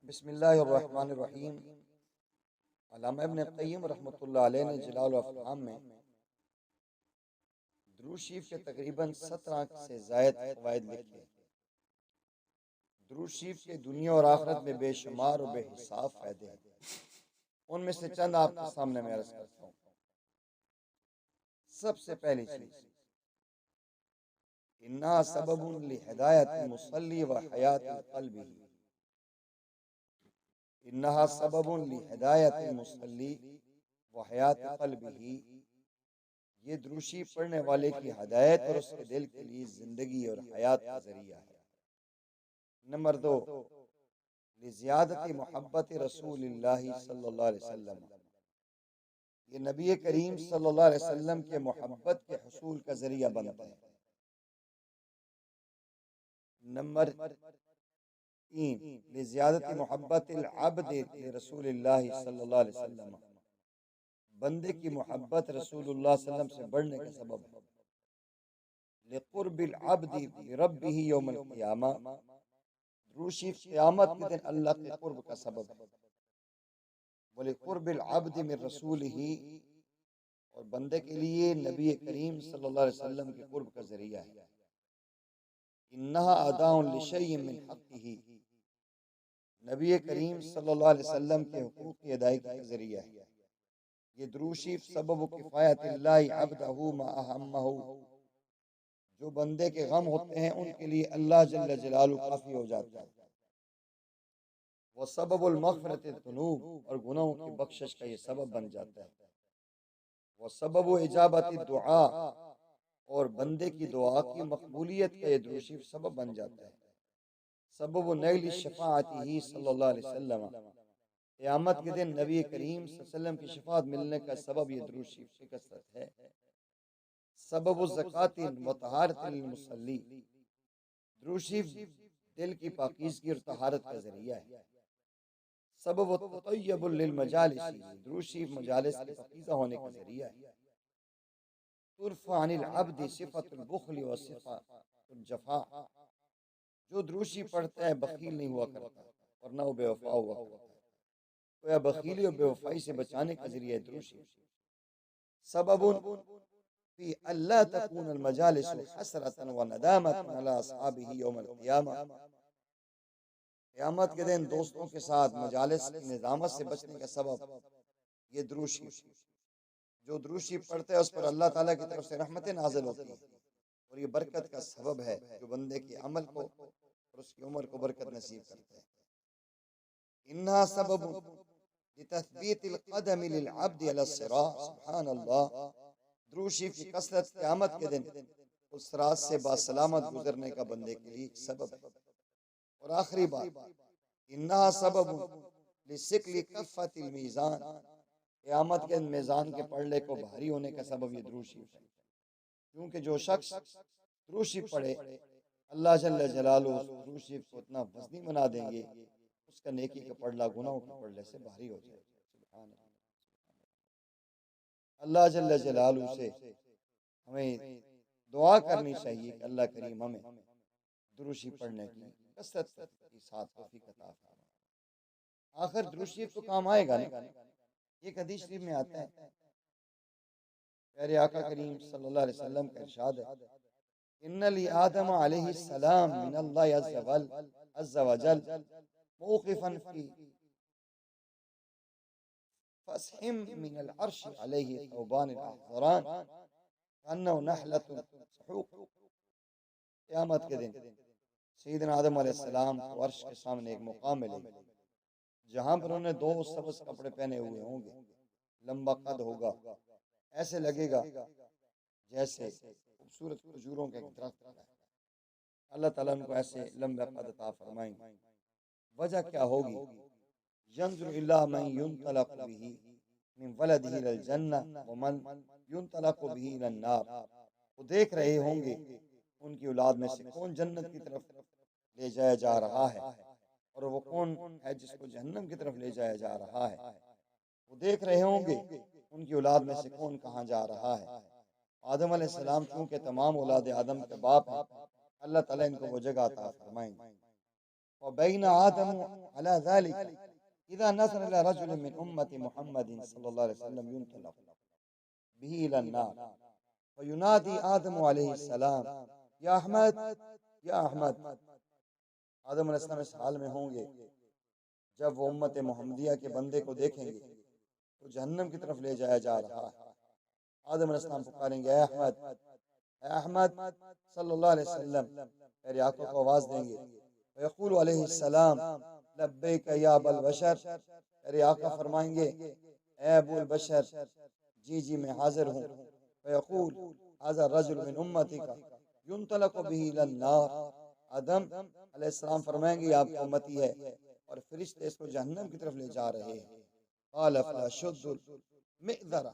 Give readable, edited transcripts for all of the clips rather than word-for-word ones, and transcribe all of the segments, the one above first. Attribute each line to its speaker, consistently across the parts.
Speaker 1: बिस्मिल्लाहिर्रहमानिर्रहीम। अल्लामा इब्न क़य्यिम रहमतुल्लाह अलैह ने जलालुल अफ़हाम में दुरूद शरीफ के तकरीबन 17 से ज़ायद फ़वाइद लिखे। दुरूद शरीफ के दुनिया और आखिरत में बेशुमार और बेहिसाब फ़ायदे हैं। उनमें से चंद आपके सामने मैं अर्ज़ करता हूँ। सबसे पहली चीज़, इन्ना सबबुन लिहिदायतिल मुसल्ली व हयातिल क़ल्बिही। इन्नहा सबबुन लिहिदायतिल मुसल्ली व हयातिल क़ल्बिही। ये दुरूद शरीफ पढ़ने वाले की हदायत और उसके दिल के लिए जिंदगी और हयात का जरिया है। नंबर 2, लिज़ियादति मोहब्बत रसूलिल्लाहि सल्लल्लाहु अलैहि वसल्लम। ये नबी करीम सल्लल्लाहु अलैहि वसल्लम के मोहब्बत के हुसूल का जरिया बनता है। नंबर 3, लिज़ियादति मोहब्बतिल अब्दि लिरसूलिल्लाहि सल्लल्लाहु अलैहि वसल्लम। बंदे की मोहब्बत रसूलुल्लाह सल्लल्लाहु अलैहि वसल्लम से बढ़ने का सबब है। लिक़ुर्बिल अब्दि बिरब्बिही यौमल क़ियामा। दुरूद शरीफ क़यामत के दिन अल्लाह के कुर्ब का सबब है। वलिक़ुर्बिल अब्दि मिन रसूलिही, और बंदे के लिए नबी करीम सल्लल्लाहु अलैहि वसल्लम के कुर्ब का जरिया है। इन्नहा अदाउन लिशैइन मिन हक़्क़िही। नबी करीम सल्लल्लाहु अलैहि वसल्लम के हुकूक की अदायगी का जरिया है। ये दुरूद शरीफ सबब किफ़ायतिल्लाहि अब्दहु मा अहम्महु। जो बंदे के गम होते हैं उनके लिए अल्लाह जल्ल जलालुहु काफी हो जाता है। वह सबबुल मग़फ़िरति ज़ुनूब, और गुनाहों की बख्शिश का ये सबब बन जाता है। वह सबबु इजाबति दुआ, और बंदे की दुआ की मकबूलियत का ये दुरूद शरीफ सबब बन जाता है। सबबु नैल शफ़ाअतिही सल्लल्लाहु अलैहि वसल्लम। क़यामत के दिन नबी करीम सल्लल्लाहु अलैहि वसल्लम की शफ़ाअत मिलने का सबब ये दुरूद शरीफ की कसरत है। सबबु ज़कातिन व तहारतिल लिल-मुसल्ली। दुरूद शरीफ दिल की पाकीज़गी और तहारत का ज़रिया है। सबब ततय्युबुल लिल मजालिसी। दुरूद शरीफ मजालिस के पाकीज़ा होने का ज़रिया है। तुरफ़ा अनिल अब्दि सिफ़तुल बुख़्लि व सिफ़तुल जफ़ा। जो दुरूद शरीफ पढ़ता है बख़ील नहीं हुआ करता और न वो बेवफ़ा हुआ करता है। तो यह बख़ीली और बेवफ़ाई से बचाने का ज़रिया है दुरूद शरीफ। सबबुन फी अल्ला तकूनल मजालिसु हसरतन व नदामतन अला अस्हाबिही यौमल क़ियामा। क़यामत के दिन दोस्तों के साथ मजालिस की निज़ामत से बचने का सबब ये दुरूद शरीफ। जो दुरूद शरीफ पढ़ते हैं उस पर अल्लाह ताला की तरफ से रहमतें नाज़िल होती हैं, और ये बरकत का सबब है जो बंदे के अमल को और उसकी उम्र को बरकत नसीब करता है। इन्हा सबबुन लितस्बीतिल क़दमि लिल अब्दि अला सिरात। सुब्हानअल्लाह। दुरूद शरीफ की कसरत क़यामत के दिन उस रात से बासलामत गुजरने का बंदे के लिए सबब है। और आखिरी बात, इन्हा सबबुन लिसिक़्लि कफ़्फ़तिल मीज़ान। क़यामत के मीज़ान के पलड़े को भारी होने का सबब ये दुरूद शरीफ है। क्योंकि जो शख्स दुरूद शरीफ पढ़े, अल्लाह जल्ल जलालुहु उस दुरूद शरीफ को इतना वज़नी बना देंगे उसका नेकी का पलड़ा गुनाहों के पलड़े से भारी हो जाएगा। सुभान अल्लाह। अल्लाह जल्ल जलालुहु से हमें दुआ करनी चाहिए कि अल्लाह करीम हमें दुरूद शरीफ पढ़ने की कसरत के साथ तौफीक अता फरमाए। आखिर दुरूद शरीफ तो काम आएगा ना। एक हदीस शरीफ में आता है, प्यारे आका करीम सल्लल्लाहु अलैहि वसल्लम का इरशाद है, इन्ना लि आदम अलैहि सलाम मिनल्लाहि अज़्ज़ा व जल मौक़िफ़न फ़ी फ़स्हिम मिनल अर्श अलैहि थौबान अहज़रान कअन्नहु नहलतुन सहूक़। क़यामत के दिन सैयदना आदम अलैहिस्सलाम को अर्श के सामने एक मुकाम मिलेगा जहाँ पर उन्होंने 2 सब्ज़ कपड़े पहने हुए होंगे। लंबा कद होगा, ऐसे लगेगा जैसे खूबसूरत खजूरों का एक दरख्त है। अल्लाह ताला उनको ऐसे लंबे कद अता फरमाएंगे। वजह क्या होगी? यंज़ुरु इला मन युंतलक़ु बिही मिन वलदिही इलल जन्नह व मन युंतलक़ु बिही इलन नार। वो देख रहे होंगे उनकी औलाद में से कौन जन्नत की तरफ ले जाया जा रहा है और वो कौन है जिसको जहन्नम की तरफ ले जाया जा रहा है। वो देख रहे होंगे उनकी औलाद में से कौन कहाँ जा रहा है। आदम अलैहिस्सलाम चूंकि तमाम औलाद आदम के बाप हैं, अल्लाह ताला इनको वो जगह अता फरमाएंगे। व बैन आदम अला ज़ालिक इज़ा नज़र इला रजुल मिन उम्मति मुहम्मदिन सल्लल्लाहु अलैहि वसल्लम युनतलक़ बिही इला अन्नार व युनादी आदम अलैहिस्सलाम या अहमद या अहमद। आदम अलैहिस्सलाम इस हाल में होंगे जब वो उम्मत मोहम्मदिया के बंदे को देखेंगे तो जहन्नम की तरफ ले जाया जा रहा है। आदम अलैहिस्सलाम पुकारेंगे ए अहमद, ए अहमद सल्लल्लाहु अलैहि वसल्लम, मेरे आका को आवाज देंगे। यक़ूलु अलैहिस्सलाम लब्बैक या अबल बशर, मेरे आका फरमाएंगे ए अबुल बशर, जी जी मैं हाजिर हूँ। यक़ूल हाज़ा रजुल मिन उम्मतिका युनतलक़ु बिही इलन नार, आदम अलैहिस्सलाम फरमाएंगे आपकी उम्मती है और फरिश्ते इसको जहन्नम की तरफ ले जा रहे हैं। क़ाल फ़अशुद्दुल मिअज़रा,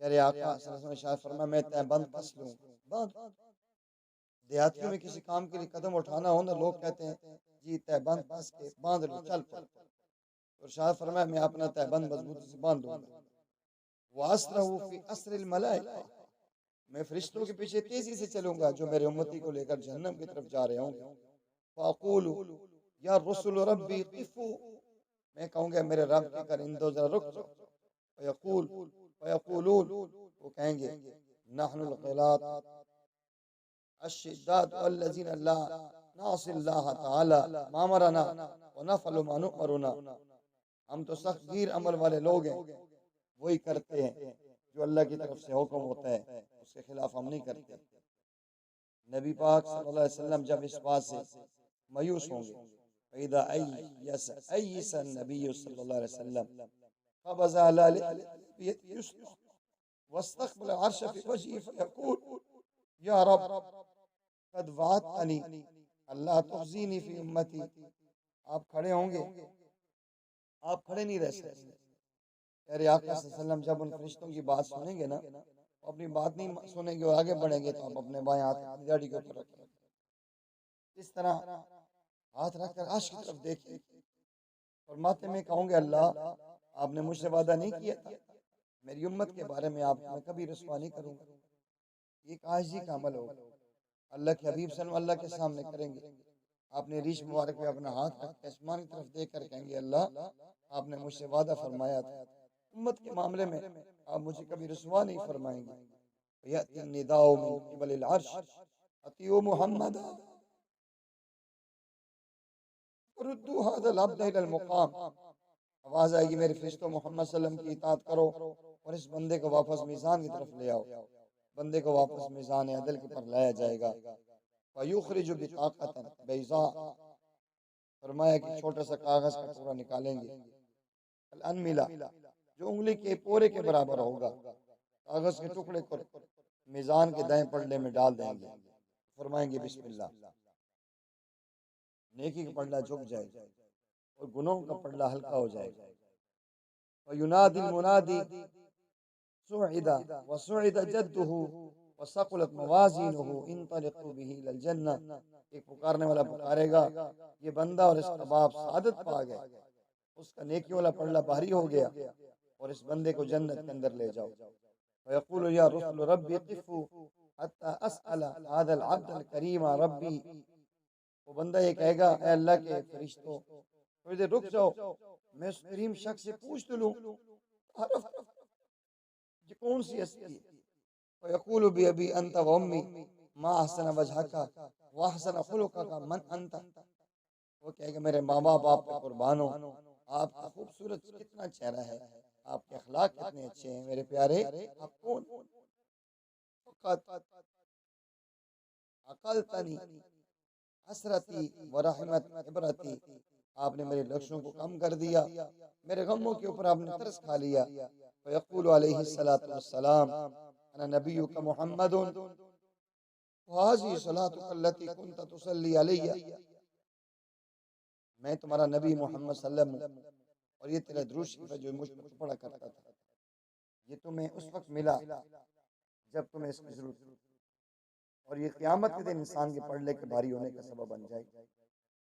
Speaker 1: मेरे आका सल्लल्लाहु अलैहि वसल्लम शायद फरमाया मैं तहबंद कस लूं। बांध, देहातियों में किसी काम के लिए कदम उठाना हो ना, लोग कहते हैं जी तहबंद कस के बांध लो चल पड़, और शायद फरमाया मैं अपना तहबंद मजबूती से बांध लूंगा। वासरहु फी अस्रिल मलाइका, मैं फरिश्तों के पीछे तेजी से चलूंगा जो मेरे उम्मती को लेकर जहन्नम की तरफ जा रहे होंगे। फ़अक़ूलु या रसूल रब्बी क़िफ़ू, मैं कहूँगा मेरे रब के परिंदों जरा रुक जाओ। फ़यक़ूल फ़यक़ूलून, वो कहेंगे नहनुल ग़िलात अश्शिद्दात अल्लज़ीना ला नासिल्लाह तआला मा अमरना व नफ़अलु मा नुअमरुना, हम तो सख्त गीर अमल वाले लोग हैं, वही करते हैं जो अल्लाह की तरफ से हुक्म होता है, उसके खिलाफ हम नहीं करते। नबी पाक सल्लल्लाहु अलैहि वसल्लम जब इस बात से मायूस होंगे, फ़इज़ा अय्यस नबी सल्लल्लाहु अलैहि वसल्लम क़बज़ अला लिहियतिही वस्तक़बल अर्श फ़ी वजहिही फ़यक़ूल या रब क़द वअदतनी अल्ला तुख़ज़ीनी फ़ी उम्मती, आप खड़े होंगे, आप खड़े नहीं रह सकते। अरे आका सल्लल्लाहु अलैहि वसल्लम जब उन फरिश्तों की बात सुनेंगे ना, अपनी बात नहीं सुनेंगे और आगे बढ़ेंगे, तो आप अपने बाएं हाथ अपनी दाढ़ी के ऊपर रखेंगे, इस तरह हाथ रखकर अर्श की तरफ देखें और माथे में कहूँगे अल्लाह आपने मुझसे वादा नहीं किया था मेरी उम्मत के बारे में, आप मैं कभी रुसवा नहीं करूँगा। एक आजिज़ी का अमल होगा, अल्लाह के हबीब सल्लल्लाहु अल्लाह के सामने करेंगे, आपने रीश मुबारक में अपना हाथ रख के आसमान की तरफ देख कर कहेंगे अल्लाह आपने मुझसे वादा फरमाया था उम्मत के मामले में आप मुझे कभी रुसवा नहीं फरमाएंगे। यअती निदाउ मिन क़िबलिल अर्श अतियु मुहम्मद रुद्दू हाज़ल अब्द इलल मुक़ाम, आवाज़ आएगी मेरे फरिश्तों मोहम्मद सल्लम की इताअत करो और इस बंदे को वापस मीज़ान की तरफ ले आओ। बंदे को वापस मीज़ान अदल के पर लाया जाएगा। फ़युख़रिजु बिताक़तन बैज़ा, फरमाया कि छोटा सा कागज़ का टुकड़ा निकालेंगे, अल अनमिला, जो उंगली के पोरे के बराबर होगा, कागज़ के टुकड़े को मीज़ान के दाएं पल्ले में डाल देंगे, फरमाएंगे बिस्मिल्लाह, नेकी का पल्ला झुक जाएगा और गुनाहों का पल्ला हल्का हो जाएगा। व युनादिल मुनादी सुइदा व सुइदा जद्दुहु व सक़ुलत मवाज़ीनुहु इंतलिक़ू बिही इलल जन्नह, एक पुकारने वाला पुकारेगा ये बंदा और इसका बाप सादत पा गए, उसका नेकी वाला पल्ला भारी हो गया और इस बंदे को जन्नत के अंदर ले जाओ। फ़यक़ूलु या रसूल रब्बी क़िफ़ू हत्ता असअला हाज़ल अब्दल करीम रब्बी, वो बंदा ये कहेगा ए अल्लाह के फरिश्तों थोड़ी देर रुक जाओ, मैं उस करीम शख्स से पूछ तो लूं ये कौन सी हस्ती है। फ़यक़ूलु बिअबी अंत व उम्मी मा अहसन वजहका व अहसन खुलुक़का मन अंत, वो कहेगा मेरे माँ बाप आप पे कुर्बान हो, आपका खूबसूरत कितना चेहरा है, आपके अखलाक कितने अच्छे हैं, मेरे प्यारे आप कौन। अक़लतनी हसरती व रहमत इबरती, आपने मेरे लक्ष्यों को कम कर दिया, मेरे गमों के ऊपर आपने तरस खा लिया। फ़यक़ूलु अलैहिस्सलातु वस्सलाम अना नबियुका मुहम्मदुन व हाज़िही सलातुका अल्लती कुन्त तुसल्ली अलैया, मैं तुम्हारा नबी मोहम्मद सल्लल्लाहु अलैहि वसल्लम और ये तेरा दुरूद शरीफ है जो मुझ पर पढ़ा करता था, ये तुम्हें उस वक्त मिला जब तुम्हें इसकी जरूरत थी और ये क़यामत के दिन इंसान के पढ़ने के भारी होने का सबब बन जाएगी।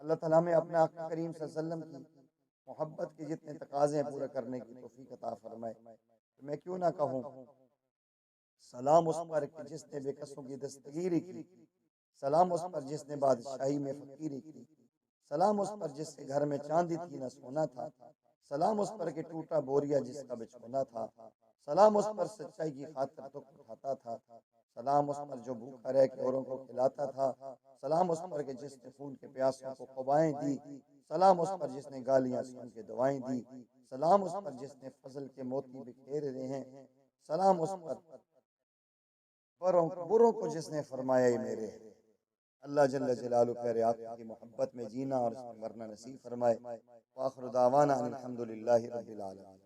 Speaker 1: अल्लाह ताला में अपने आका करीम सल्लल्लाहु अलैहि वसल्लम की मोहब्बत के जितने तकाज़े हैं पूरा करने की तौफीक अता फरमाए, तो मैं क्यों ना कहूँ सलाम उस पर कि जिसने बेकसों की दस्तगीरी की, सलाम उस पर जिसने बादशाही में फ़कीरी की, सलाम उस पर जिसके घर में चांदी थी न सोना था, सलाम उस पर के टूटा बोरिया जिसका बिछोना था, सलाम उस पर सच्चाई की खातिर दुख उठाता था, सलाम उस पर जो भूखा रह के औरों को खिलाता था, सलाम उस पर के जिसने खून के प्यासों को ख़ुबाएं दी, सलाम उस पर जिसने गालियां सुन के दवाएं दी, सलाम उस पर जिसने फजल के मोती बिखेर रहे हैं, सलाम उस पर बरों बुरों को जिसने फरमाया ही मेरे हैं। अल्लाह जल्ल जलालु प्यारे आपकी मोहब्बत में जीना और इसमें मरना नसीब फरमाए। वाखिर दावाना अनिल हम्दुलिल्लाहि रब्बिल आलमीन।